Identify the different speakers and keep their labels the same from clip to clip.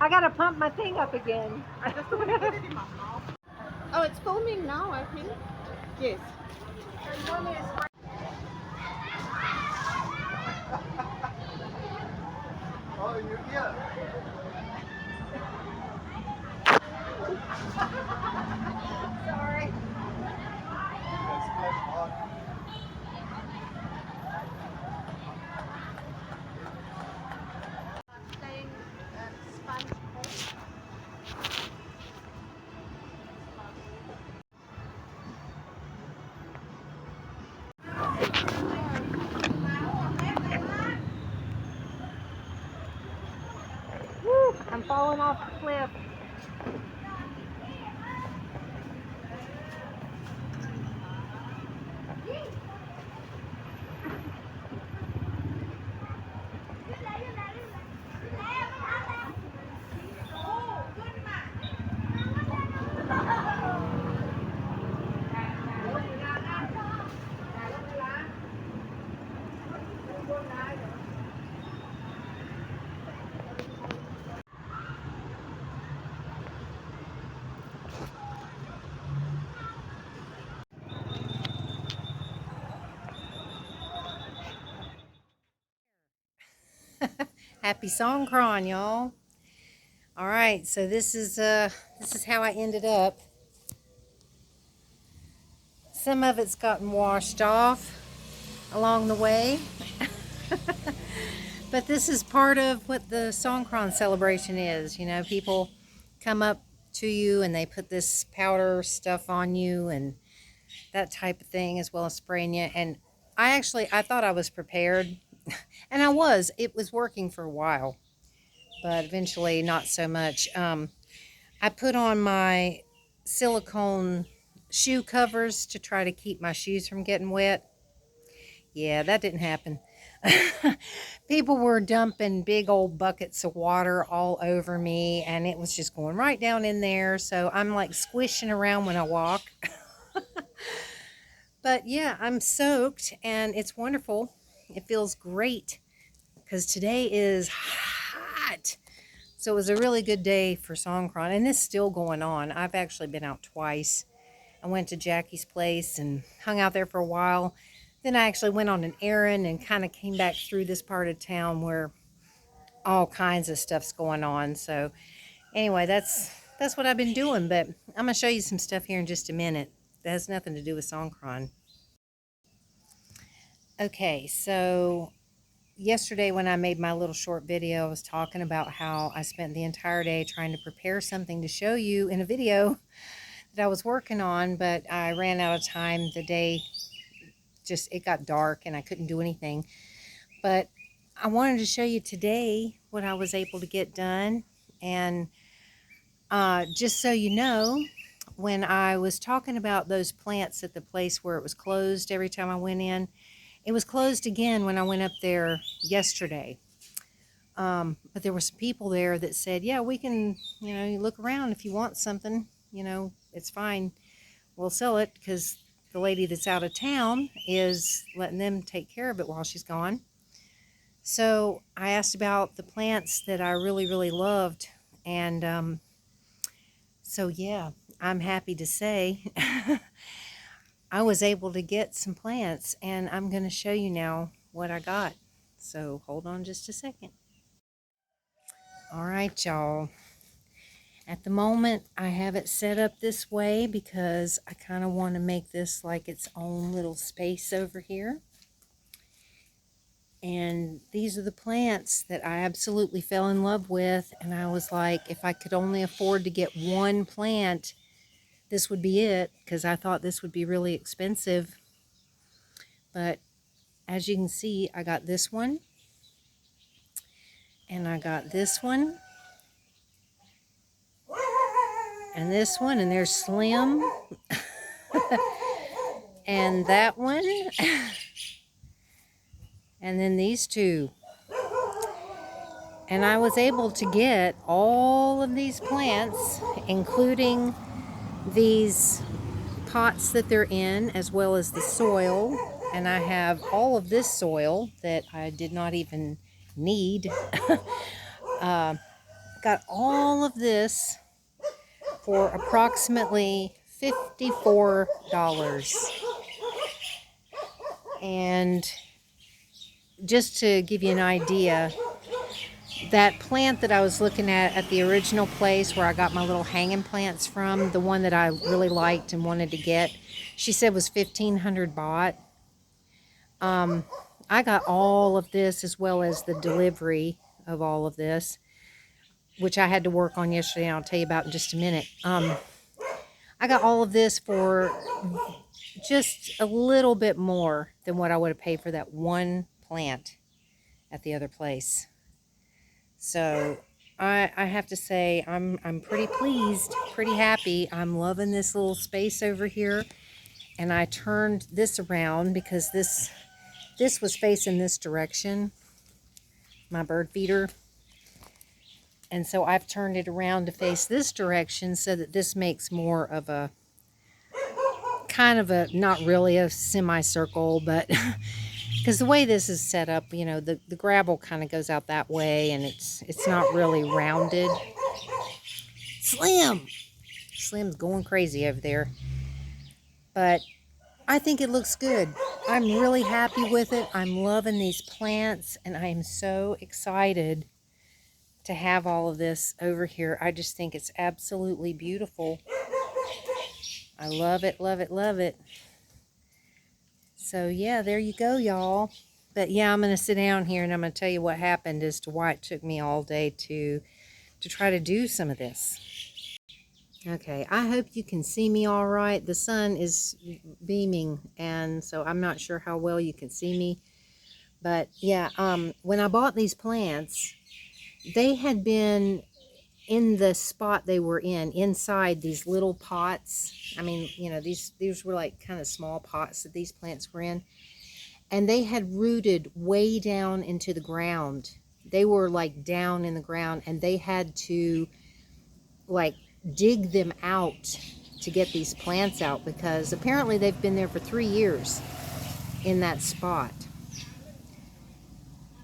Speaker 1: I gotta pump my thing up again.
Speaker 2: Oh, it's filming now, I think. Yes.
Speaker 3: Oh, you're here.
Speaker 1: Sorry.
Speaker 3: That's quite hot.
Speaker 2: Playing sponge court.
Speaker 1: Woo, I'm falling off the cliff. Happy Songkran, y'all. All right, so this is how I ended up. Some of it's gotten washed off along the way. But this is part of what the Songkran celebration is. You know, people come up to you and they put this powder stuff on you and that type of thing, as well as spraying you. And I thought I was prepared. And I was. It was working for a while, but eventually not so much. I put on my silicone shoe covers to try to keep my shoes from getting wet. Yeah, that didn't happen. People were dumping big old buckets of water all over me, and it was just going right down in there. So I'm like squishing around when I walk. But yeah, I'm soaked, and it's wonderful. It feels great because today is hot. So it was a really good day for Songkran, and it's still going on. I've actually been out twice. I went to Jackie's place and hung out there for a while. Then I actually went on an errand and kind of came back through this part of town where all kinds of stuff's going on. So anyway, that's what I've been doing. But I'm going to show you some stuff here in just a minute that has nothing to do with Songkran. Okay, so yesterday when I made my little short video, I was talking about how I spent the entire day trying to prepare something to show you in a video that I was working on, but I ran out of time. The day it got dark and I couldn't do anything. But I wanted to show you today what I was able to get done. And just so you know, when I was talking about those plants at the place where it was closed every time I went in, it was closed again when I went up there yesterday. But there were some people there that said, yeah, we can, you know, you look around if you want something, you know, it's fine. We'll sell it, because the lady that's out of town is letting them take care of it while she's gone. So I asked about the plants that I really, really loved. And so, yeah, I'm happy to say I was able to get some plants, and I'm going to show you now what I got. So hold on just a second. All right, y'all. At the moment, I have it set up this way because I kind of want to make this like its own little space over here. And these are the plants that I absolutely fell in love with. And I was like, if I could only afford to get one plant, this would be it, because I thought this would be really expensive. But as you can see, I got this one. And I got this one. And this one, and they're slim. And that one. And then these two. And I was able to get all of these plants, including these pots that they're in, as well as the soil. And I have all of this soil that I did not even need. Got all of this for approximately $54. And just to give you an idea, that plant that I was looking at the original place where I got my little hanging plants from, the one that I really liked and wanted to get, she said was 1,500 baht. I got all of this as well as the delivery of all of this, which I had to work on yesterday, and I'll tell you about in just a minute. I got all of this for just a little bit more than what I would have paid for that one plant at the other place. So I have to say I'm pretty pleased, pretty happy. I'm loving this little space over here. And I turned this around because this was facing this direction, my bird feeder. And so I've turned it around to face this direction so that this makes more of a kind of a, not really a semicircle, but because the way this is set up, you know, the gravel kind of goes out that way, and it's not really rounded. Slim's going crazy over there. But I think it looks good. I'm really happy with it. I'm loving these plants, and I am so excited to have all of this over here. I just think it's absolutely beautiful. I love it, love it, love it. So yeah, there you go, y'all. But yeah, I'm going to sit down here and I'm going to tell you what happened as to why it took me all day to try to do some of this. Okay, I hope you can see me all right. The sun is beaming, and so I'm not sure how well you can see me. But yeah, when I bought these plants, they had been in the spot they were in, inside these little pots. I mean, you know, these were like kind of small pots that these plants were in. And they had rooted way down into the ground. They were like down in the ground, and they had to like dig them out to get these plants out, because apparently they've been there for 3 years in that spot.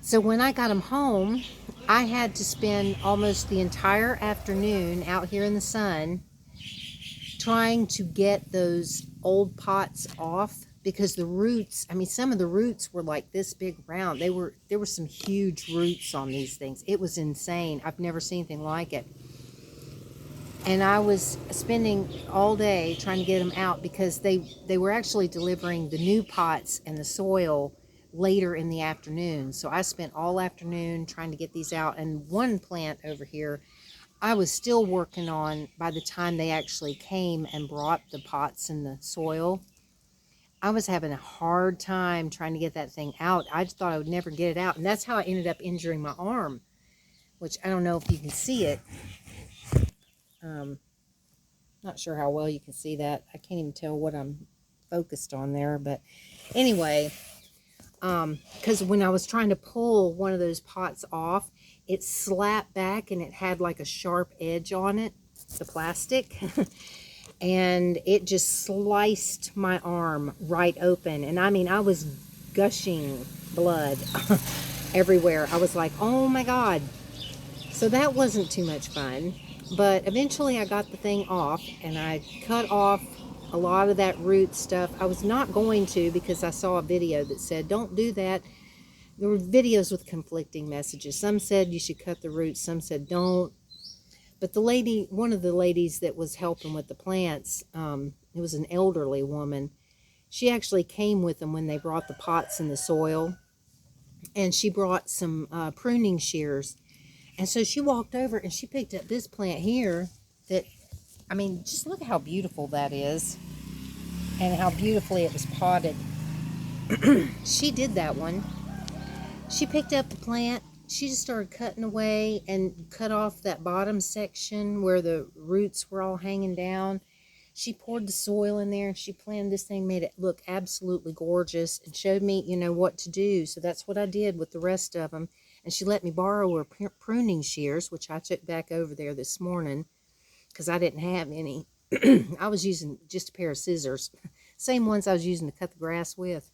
Speaker 1: So when I got them home, I had to spend almost the entire afternoon out here in the sun trying to get those old pots off, because the roots, I mean, some of the roots were like this big round. There were some huge roots on these things. It was insane. I've never seen anything like it. And I was spending all day trying to get them out, because they were actually delivering the new pots and the soil later in the afternoon. So I spent all afternoon trying to get these out. And one plant over here, I was still working on by the time they actually came and brought the pots and the soil. I was having a hard time trying to get that thing out. I just thought I would never get it out. And that's how I ended up injuring my arm, which I don't know if you can see it. Not sure how well you can see that. I can't even tell what I'm focused on there. But anyway, because when I was trying to pull one of those pots off, it slapped back and it had like a sharp edge on it, the plastic. And it just sliced my arm right open. And I mean, I was gushing blood everywhere. I was like, oh my God. So that wasn't too much fun. But eventually I got the thing off, and I cut off a lot of that root stuff. I was not going to, because I saw a video that said, don't do that. There were videos with conflicting messages. Some said you should cut the roots. Some said don't. But the lady, one of the ladies that was helping with the plants, it was an elderly woman. She actually came with them when they brought the pots and the soil. And she brought some pruning shears. And so she walked over and she picked up this plant here that, I mean, just look at how beautiful that is. And how beautifully it was potted. She did that one. She picked up the plant. she just started cutting away and cut off that bottom section where the roots were all hanging down. She poured the soil in there and she planted this thing, made it look absolutely gorgeous, and showed me, you know, what to do. So that's what I did with the rest of them. And she let me borrow her pruning shears, which I took back over there this morning because I didn't have any. I was using just a pair of scissors, same ones I was using to cut the grass with.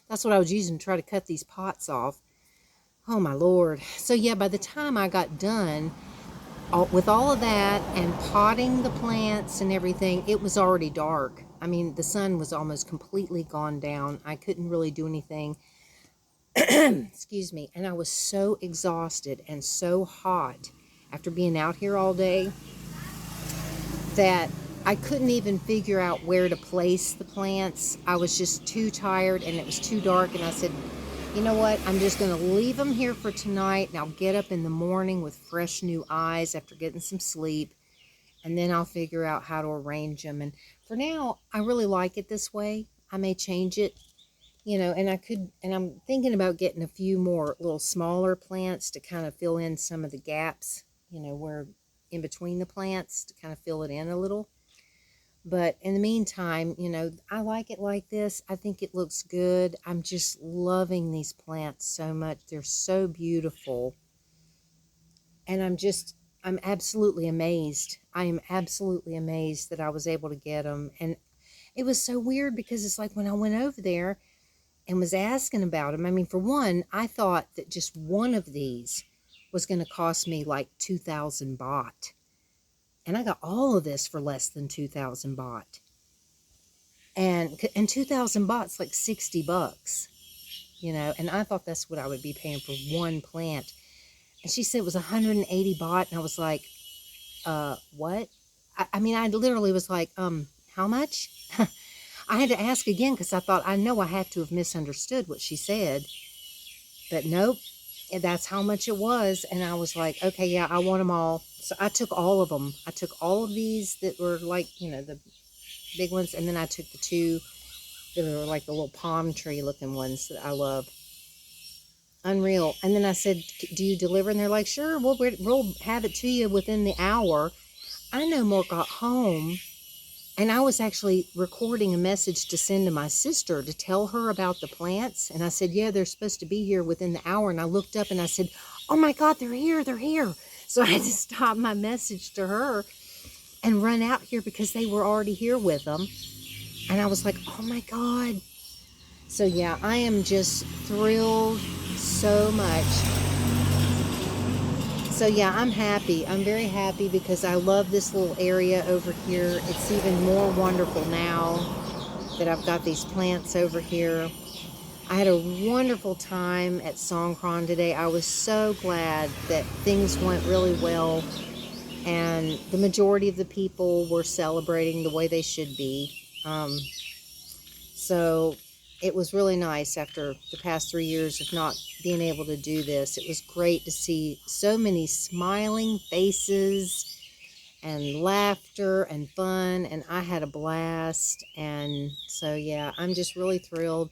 Speaker 1: That's what I was using to try to cut these pots off. Oh my Lord. So yeah, by the time I got done with all of that and potting the plants and everything, it was already dark. I mean, the sun was almost completely gone down. I couldn't really do anything. Excuse me. And I was so exhausted and so hot after being out here all day that I couldn't even figure out where to place the plants. I was just too tired and it was too dark, and I said, you know what, I'm just going to leave them here for tonight, and I'll get up in the morning with fresh new eyes after getting some sleep, and then I'll figure out how to arrange them. And for now, I really like it this way. I may change it, you know, and I'm thinking about getting a few more little smaller plants to kind of fill in some of the gaps, you know, where in between the plants, to kind of fill it in a little. But in the meantime, you know, I like it like this. I think it looks good. I'm just loving these plants so much. They're so beautiful. And I'm absolutely amazed. I am absolutely amazed that I was able to get them. And it was so weird because it's like when I went over there and was asking about them, I mean, for one, I thought that just one of these was going to cost me like 2,000 baht. And I got all of this for less than 2,000 baht. And 2,000 baht's like 60 bucks, you know. And I thought that's what I would be paying for one plant. And she said it was 180 baht. And I was like, what? I mean, I literally was like, how much? I had to ask again because I thought, I know I had to have misunderstood what she said. But nope, that's how much it was. And I was like, okay, yeah, I want them all. So I took all of them. I took all of these that were like, you know, the big ones. And then I took the two that were like the little palm tree looking ones that I love. Unreal. And then I said, do you deliver? And they're like, sure, we'll have it to you within the hour. I no more got home. And I was actually recording a message to send to my sister to tell her about the plants. And I said, yeah, they're supposed to be here within the hour. And I looked up and I said, oh my God, they're here, they're here. So I had to stop my message to her and run out here because they were already here with them. And I was like, oh my God. So yeah, I am just thrilled so much. So yeah, I'm happy. I'm very happy because I love this little area over here. It's even more wonderful now that I've got these plants over here. I had a wonderful time at Songkran today. I was so glad that things went really well, and the majority of the people were celebrating the way they should be. So it was really nice after the past 3 years of not being able to do this. It was great to see so many smiling faces and laughter and fun, and I had a blast. And so yeah, I'm just really thrilled.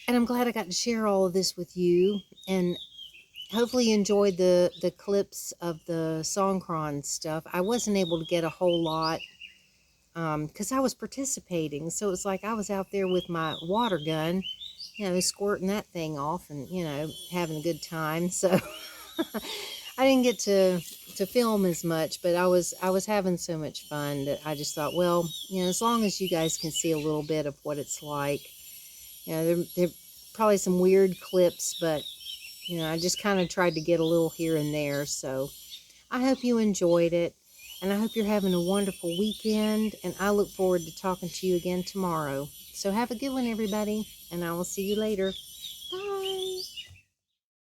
Speaker 1: And I'm glad I got to share all of this with you. And hopefully you enjoyed the clips of the Songkran stuff. I wasn't able to get a whole lot because I was participating. So it was like I was out there with my water gun, you know, squirting that thing off and, you know, having a good time. So I didn't get to film as much, but I was having so much fun that I just thought, well, you know, as long as you guys can see a little bit of what it's like. You know, there probably some weird clips, but, you know, I just kind of tried to get a little here and there. So I hope you enjoyed it, and I hope you're having a wonderful weekend, and I look forward to talking to you again tomorrow. So have a good one, everybody, and I will see you later.